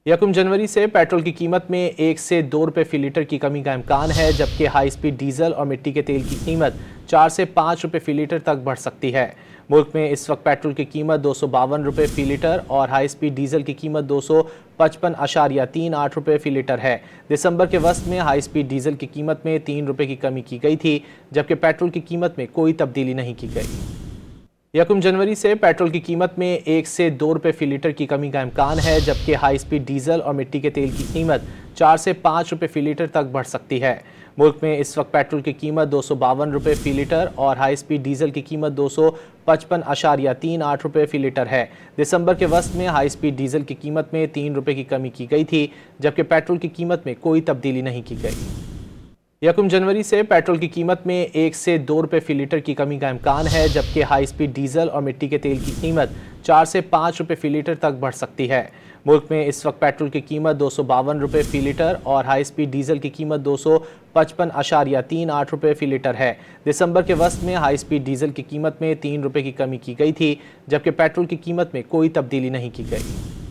यकम जनवरी से पेट्रोल की कीमत में 1 से 2 रुपये फी लीटर की कमी का इम्कान है, जबकि हाई स्पीड डीजल और मिट्टी के तेल की कीमत 4 से 5 रुपये फी लीटर तक बढ़ सकती है। मुल्क में इस वक्त पेट्रोल की कीमत 252 रुपये फी लीटर और हाई स्पीड डीजल की कीमत 255.38 रुपये फी लीटर है। दिसंबर के वस्त में हाई स्पीड डीजल की कीमत में 3 रुपये की कमी की गई थी, जबकि पेट्रोल की कीमत में कोई तब्दीली नहीं की गई। यकम जनवरी से पेट्रोल की कीमत में 1 से 2 रुपये फी लीटर की कमी का इम्कान है, जबकि हाई स्पीड डीजल और मिट्टी के तेल की कीमत 4 से 5 रुपये फी लीटर तक बढ़ सकती है। मुल्क में इस वक्त पेट्रोल की कीमत 252 रुपये फी लीटर और हाई स्पीड डीजल की कीमत 255.38 रुपये फी लीटर है। दिसंबर के वस्त में हाई स्पीड डीजल की कीमत में 3 रुपये की कमी की गई थी, जबकि पेट्रोल की कीमत में कोई तब्दीली नहीं की गई। यकम जनवरी से पेट्रोल की कीमत में 1 से 2 रुपये फी लीटर की कमी का इम्कान है, जबकि हाई स्पीड डीजल और मिट्टी के तेल की कीमत 4 से 5 रुपये फी लीटर तक बढ़ सकती है। मुल्क में इस वक्त पेट्रोल की कीमत 252 रुपये फी लीटर और हाई स्पीड डीजल की कीमत 255.38 रुपये फी लीटर है। दिसंबर के वस्त में हाई स्पीड डीजल की कीमत में 3 रुपये की कमी की गई थी, जबकि पेट्रोल की कीमत में कोई तब्दीली नहीं की गई।